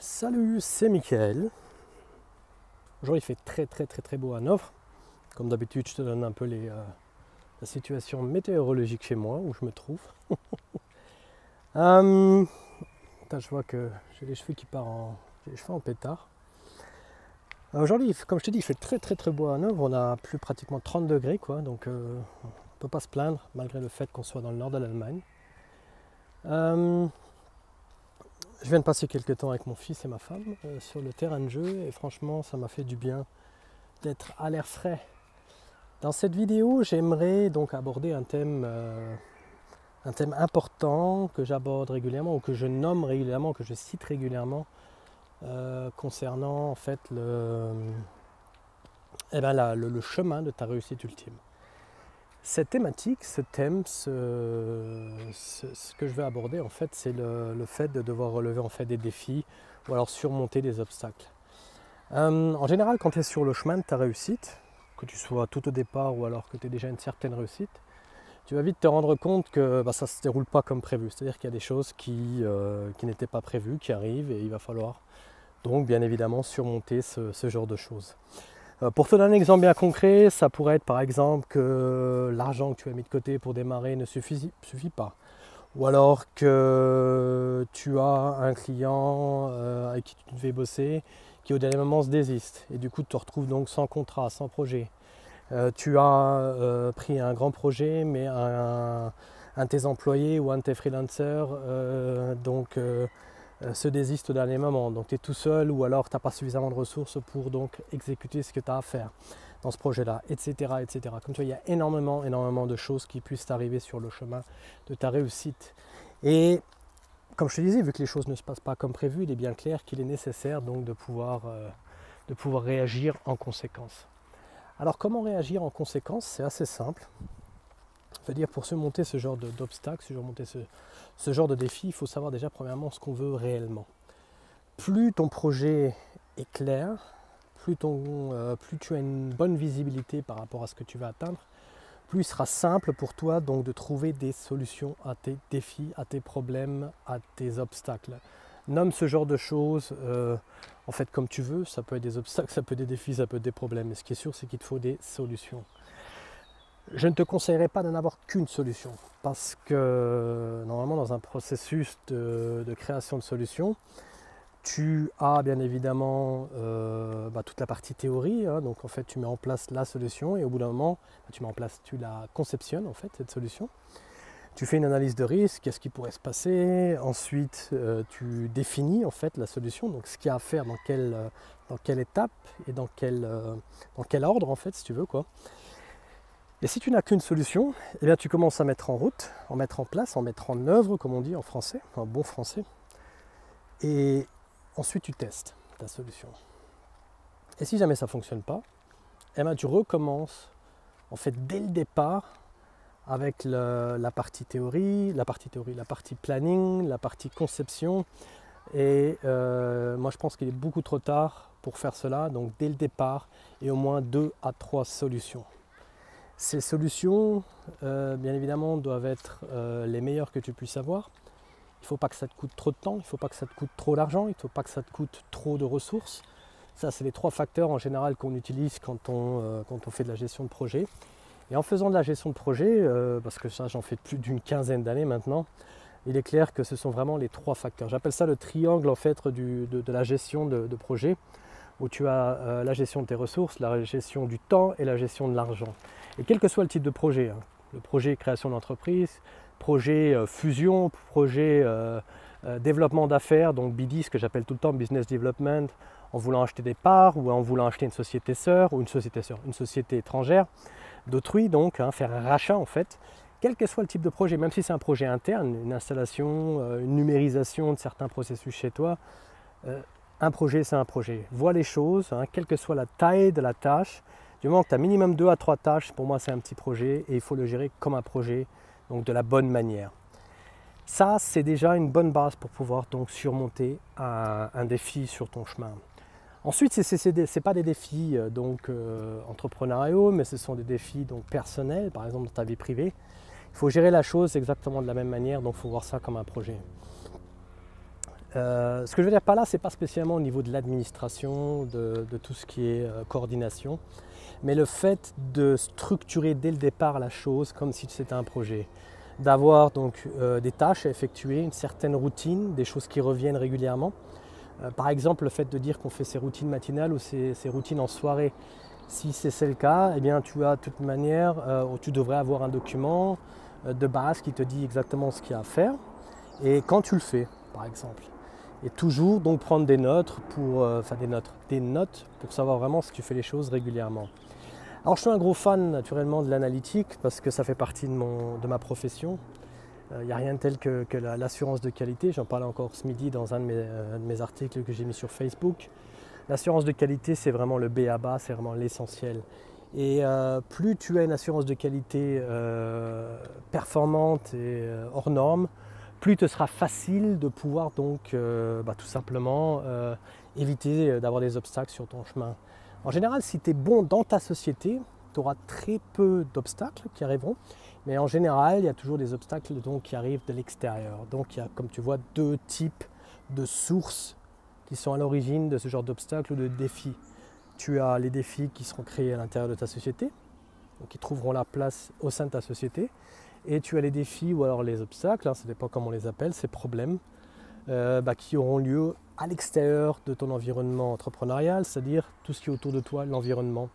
Salut, c'est Mickaël. Aujourd'hui il fait très beau à Hanovre. Comme d'habitude, je te donne un peu la situation météorologique chez moi, où je me trouve. Je vois que j'ai les cheveux qui partent j'ai les cheveux en pétard. Aujourd'hui, comme je te dis, il fait très beau à Hanovre. On a plus pratiquement 30 degrés, quoi, donc on ne peut pas se plaindre, malgré le fait qu'on soit dans le nord de l'Allemagne. Je viens de passer quelques temps avec mon fils et ma femme sur le terrain de jeu et franchement ça m'a fait du bien d'être à l'air frais. Dans cette vidéo j'aimerais donc aborder un thème important que j'aborde régulièrement ou que je nomme régulièrement, que je cite régulièrement concernant en fait le chemin de ta réussite ultime. Cette thématique, ce thème, ce que je vais aborder en fait, c'est le fait de devoir relever en fait des défis ou alors surmonter des obstacles. En général, quand tu es sur le chemin de ta réussite, que tu sois tout au départ ou alors que tu aies déjà une certaine réussite, tu vas vite te rendre compte que ça ne se déroule pas comme prévu. C'est-à-dire qu'il y a des choses qui n'étaient pas prévues, qui arrivent et il va falloir donc bien évidemment surmonter ce genre de choses. Pour te donner un exemple bien concret, ça pourrait être par exemple que l'argent que tu as mis de côté pour démarrer ne suffit pas. Ou alors que tu as un client avec qui tu devais bosser qui au dernier moment se désiste. Et du coup tu te retrouves donc sans contrat, sans projet. Tu as pris un grand projet mais un de tes employés ou un de tes freelancers se désiste au dernier moment, donc tu es tout seul ou alors tu n'as pas suffisamment de ressources pour donc exécuter ce que tu as à faire dans ce projet-là, etc. Comme tu vois, il y a énormément de choses qui puissent t'arriver sur le chemin de ta réussite. Et comme je te disais, vu que les choses ne se passent pas comme prévu, il est bien clair qu'il est nécessaire donc de pouvoir réagir en conséquence. Alors comment réagir en conséquence? C'est assez simple. C'est-à-dire pour surmonter ce genre d'obstacles, surmonter ce genre de défi, il faut savoir déjà premièrement ce qu'on veut réellement. Plus ton projet est clair, plus tu as une bonne visibilité par rapport à ce que tu vas atteindre, plus il sera simple pour toi donc de trouver des solutions à tes défis, à tes problèmes, à tes obstacles. Nomme ce genre de choses en fait comme tu veux, ça peut être des obstacles, ça peut être des défis, ça peut être des problèmes. Mais ce qui est sûr, c'est qu'il te faut des solutions. Je ne te conseillerais pas d'en avoir qu'une solution parce que normalement dans un processus de création de solutions, tu as bien évidemment toute la partie théorie, hein, donc en fait tu mets en place la solution et au bout d'un moment tu la conceptionnes en fait cette solution. Tu fais une analyse de risque, qu'est-ce qui pourrait se passer, ensuite tu définis en fait la solution, donc ce qu'il y a à faire dans quelle étape et dans quel ordre en fait si tu veux quoi. Et si tu n'as qu'une solution, eh bien tu commences à mettre en route, en mettre en place, en mettre en œuvre, comme on dit en français, en bon français. Et ensuite tu testes ta solution. Et si jamais ça ne fonctionne pas, eh bien tu recommences en fait dès le départ avec la partie théorie, la partie planning, la partie conception. Et moi je pense qu'il est beaucoup trop tard pour faire cela, donc dès le départ et au moins 2 à 3 solutions. Ces solutions, bien évidemment, doivent être les meilleures que tu puisses avoir. Il ne faut pas que ça te coûte trop de temps, il ne faut pas que ça te coûte trop d'argent, il ne faut pas que ça te coûte trop de ressources. Ça, c'est les 3 facteurs en général qu'on utilise quand on fait de la gestion de projet. Et en faisant de la gestion de projet, parce que ça, j'en fais plus d'une quinzaine d'années maintenant, il est clair que ce sont vraiment les 3 facteurs. J'appelle ça le triangle en fait de la gestion de projet, où tu as la gestion de tes ressources, la gestion du temps et la gestion de l'argent. Et quel que soit le type de projet, hein, le projet création d'entreprise, projet fusion, projet développement d'affaires, donc BD, ce que j'appelle tout le temps business development, en voulant acheter des parts ou en voulant acheter une société sœur ou une société étrangère d'autrui, donc faire un rachat en fait. Quel que soit le type de projet, même si c'est un projet interne, une installation, une numérisation de certains processus chez toi, un projet c'est un projet. Vois les choses, quelle que soit la taille de la tâche, du moment que tu as minimum 2 à 3 tâches, pour moi c'est un petit projet et il faut le gérer comme un projet, donc de la bonne manière. Ça c'est déjà une bonne base pour pouvoir donc surmonter un défi sur ton chemin. Ensuite, ce n'est pas des défis entrepreneuriaux, mais ce sont des défis donc, personnels, par exemple dans ta vie privée. Il faut gérer la chose exactement de la même manière, donc il faut voir ça comme un projet. Ce que je veux dire par là, c'est pas spécialement au niveau de l'administration, de tout ce qui est coordination, mais le fait de structurer dès le départ la chose comme si c'était un projet. D'avoir donc des tâches à effectuer, une certaine routine, des choses qui reviennent régulièrement. Par exemple, le fait de dire qu'on fait ses routines matinales ou ses routines en soirée. Si c'est le cas, eh bien tu as de toute manière, tu devrais avoir un document de base qui te dit exactement ce qu'il y a à faire et quand tu le fais, par exemple. Et toujours donc prendre des notes pour, des notes pour savoir vraiment si tu fais les choses régulièrement. Alors je suis un gros fan naturellement de l'analytique parce que ça fait partie de ma profession. Il n'y a rien de tel que l'assurance de qualité. J'en parlais encore ce midi dans un de mes articles que j'ai mis sur Facebook. L'assurance de qualité, c'est vraiment le B à bas, c'est vraiment l'essentiel. Et plus tu as une assurance de qualité performante et hors norme, plus te sera facile de pouvoir donc tout simplement éviter d'avoir des obstacles sur ton chemin. En général, si tu es bon dans ta société, tu auras très peu d'obstacles qui arriveront, mais en général, il y a toujours des obstacles donc, qui arrivent de l'extérieur. Donc il y a, comme tu vois, deux types de sources qui sont à l'origine de ce genre d'obstacles ou de défis. Tu as les défis qui seront créés à l'intérieur de ta société, donc qui trouveront leur place au sein de ta société, et tu as les défis ou alors les obstacles, ça dépend comment on les appelle, ces problèmes, qui auront lieu à l'extérieur de ton environnement entrepreneurial, c'est-à-dire tout ce qui est autour de toi, l'environnement,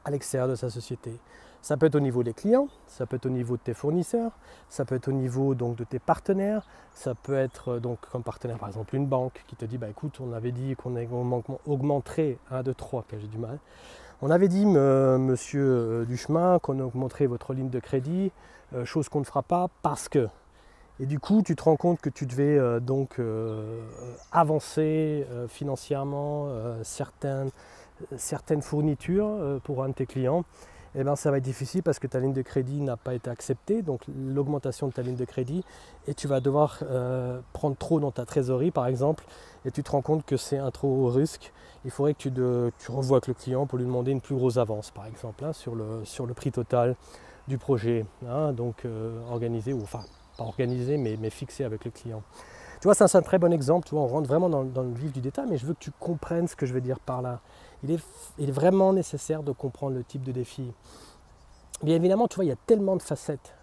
à l'extérieur de sa société. Ça peut être au niveau des clients, ça peut être au niveau de tes fournisseurs, ça peut être au niveau donc, de tes partenaires, ça peut être donc comme partenaire par exemple une banque qui te dit écoute, on avait dit qu'on augmenterait 1, 2, 3, j'ai du mal. On avait dit monsieur Duchemin qu'on augmenterait votre ligne de crédit, chose qu'on ne fera pas parce que. Et du coup, tu te rends compte que tu devais avancer financièrement certaines fournitures pour un de tes clients. Eh bien, ça va être difficile parce que ta ligne de crédit n'a pas été acceptée, donc l'augmentation de ta ligne de crédit, et tu vas devoir prendre trop dans ta trésorerie par exemple, et tu te rends compte que c'est un trop haut risque. Il faudrait que tu revoies avec le client pour lui demander une plus grosse avance par exemple sur le prix total du projet, donc organisé, ou enfin pas organisé mais fixé avec le client. Tu vois, c'est un très bon exemple, tu vois, on rentre vraiment dans le vif du détail, mais je veux que tu comprennes ce que je veux dire par là. Il est vraiment nécessaire de comprendre le type de défi. Bien évidemment, tu vois, il y a tellement de facettes.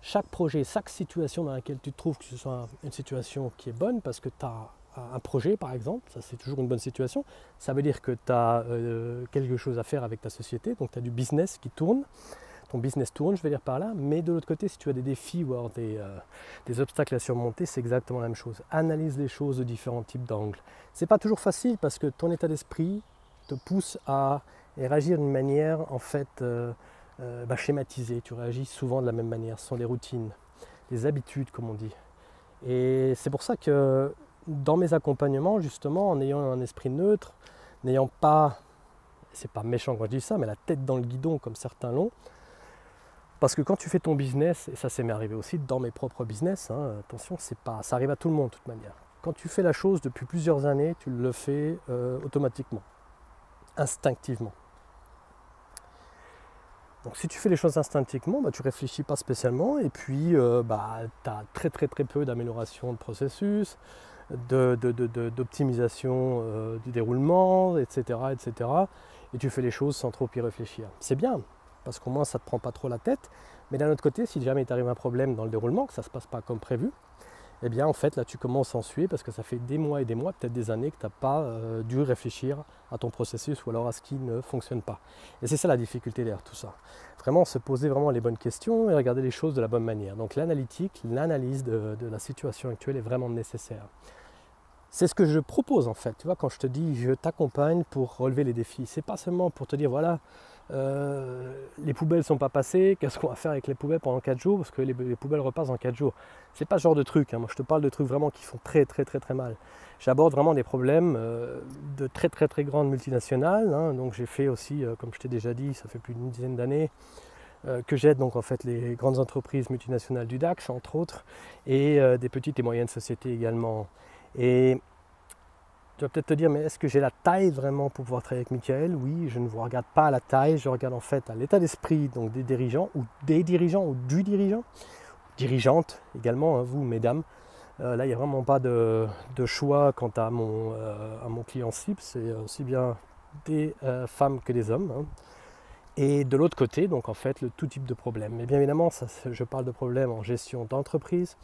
Chaque projet, chaque situation dans laquelle tu te trouves, que ce soit une situation qui est bonne, parce que tu as un projet par exemple, ça c'est toujours une bonne situation, ça veut dire que tu as quelque chose à faire avec ta société, donc tu as du business qui tourne. Ton business tourne, je vais dire par là, mais de l'autre côté, si tu as des défis ou alors des obstacles à surmonter, c'est exactement la même chose. Analyse les choses de différents types d'angles. C'est pas toujours facile parce que ton état d'esprit te pousse à réagir d'une manière en fait schématisée. Tu réagis souvent de la même manière. Ce sont des routines, des habitudes comme on dit. Et c'est pour ça que dans mes accompagnements, justement, en ayant un esprit neutre, n'ayant pas, c'est pas méchant quand je dis ça, mais la tête dans le guidon comme certains l'ont. Parce que quand tu fais ton business, et ça m'est arrivé aussi dans mes propres business, attention, ça arrive à tout le monde de toute manière. Quand tu fais la chose depuis plusieurs années, tu le fais automatiquement, instinctivement. Donc si tu fais les choses instinctivement, tu ne réfléchis pas spécialement et puis tu as très peu d'amélioration de processus, d'optimisation du déroulement, etc., etc. Et tu fais les choses sans trop y réfléchir. C'est bien, parce qu'au moins ça ne te prend pas trop la tête. Mais d'un autre côté, si jamais il t'arrive un problème dans le déroulement, que ça ne se passe pas comme prévu, eh bien en fait là tu commences à en suer parce que ça fait des mois et des mois, peut-être des années que tu n'as pas dû réfléchir à ton processus ou alors à ce qui ne fonctionne pas. Et c'est ça la difficulté derrière tout ça. Vraiment se poser vraiment les bonnes questions et regarder les choses de la bonne manière. Donc l'analytique, l'analyse de la situation actuelle est vraiment nécessaire. C'est ce que je propose en fait, tu vois, quand je te dis je t'accompagne pour relever les défis. C'est pas seulement pour te dire voilà, les poubelles ne sont pas passées, qu'est-ce qu'on va faire avec les poubelles pendant 4 jours, parce que les poubelles repassent en 4 jours. C'est pas ce genre de truc, moi je te parle de trucs vraiment qui font très mal. J'aborde vraiment des problèmes de très grandes multinationales, donc j'ai fait aussi, comme je t'ai déjà dit, ça fait plus d'une dizaine d'années, que j'aide donc en fait les grandes entreprises multinationales du DAX entre autres, et des petites et moyennes sociétés également. Et tu vas peut-être te dire, mais est-ce que j'ai la taille vraiment pour pouvoir travailler avec Michael? Oui, je ne vous regarde pas à la taille, je regarde en fait à l'état d'esprit donc des dirigeants ou du dirigeant, dirigeante également, vous mesdames, Là, il n'y a vraiment pas de choix quant à mon client cible, c'est aussi bien des femmes que des hommes. Hein. Et de l'autre côté, donc en fait, tout type de problème. Mais bien évidemment, je parle de problèmes en gestion d'entreprise,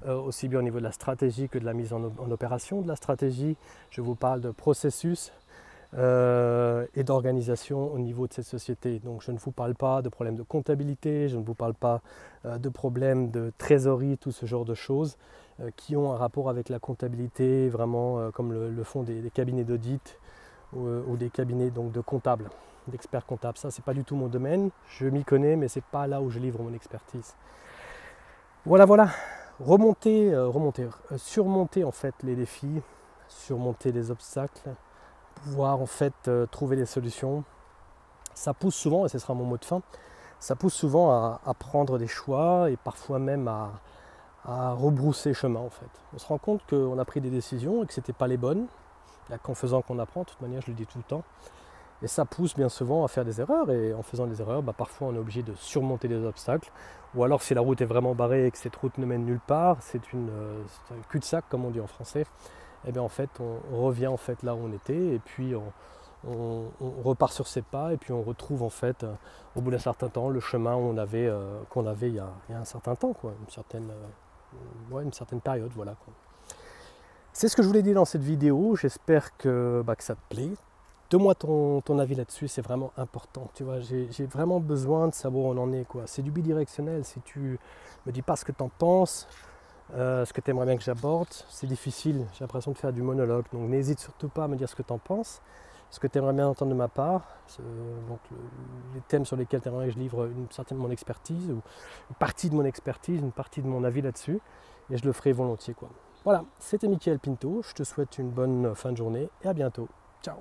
aussi bien au niveau de la stratégie que de la mise en opération de la stratégie. Je vous parle de processus et d'organisation au niveau de cette société. Donc je ne vous parle pas de problèmes de comptabilité, je ne vous parle pas de problèmes de trésorerie, tout ce genre de choses qui ont un rapport avec la comptabilité, vraiment comme le font des cabinets d'audit ou des cabinets donc, de comptables, d'experts comptables. Ça, c'est pas du tout mon domaine, je m'y connais, mais c'est pas là où je livre mon expertise. Voilà, voilà. Surmonter en fait les défis, surmonter les obstacles, pouvoir en fait trouver des solutions. Ça pousse souvent, et ce sera mon mot de fin, ça pousse souvent à prendre des choix et parfois même à rebrousser chemin en fait. On se rend compte qu'on a pris des décisions et que ce n'étaient pas les bonnes. Il n'y a qu'en faisant qu'on apprend, de toute manière je le dis tout le temps. Et ça pousse bien souvent à faire des erreurs, et en faisant des erreurs, parfois on est obligé de surmonter des obstacles. Ou alors si la route est vraiment barrée et que cette route ne mène nulle part, c'est un cul-de-sac comme on dit en français, et bien en fait on revient en fait là où on était, et puis on repart sur ses pas, et puis on retrouve en fait au bout d'un certain temps le chemin qu'on avait il y a un certain temps, quoi, une certaine période, voilà, quoi. C'est ce que je voulais dire dans cette vidéo, j'espère que ça te plaît. Donne-moi ton avis là-dessus, c'est vraiment important. Tu vois, j'ai vraiment besoin de savoir où on en est, quoi. C'est du bidirectionnel. Si tu me dis pas ce que tu en penses, ce que tu aimerais bien que j'aborde, c'est difficile. J'ai l'impression de faire du monologue. Donc n'hésite surtout pas à me dire ce que tu en penses, ce que tu aimerais bien entendre de ma part, donc les thèmes sur lesquels tu aimerais que je livre une certaine de mon expertise, ou une partie de mon expertise, une partie de mon avis là-dessus, et je le ferai volontiers, quoi. Voilà, c'était Michael Pinto. Je te souhaite une bonne fin de journée et à bientôt. Ciao.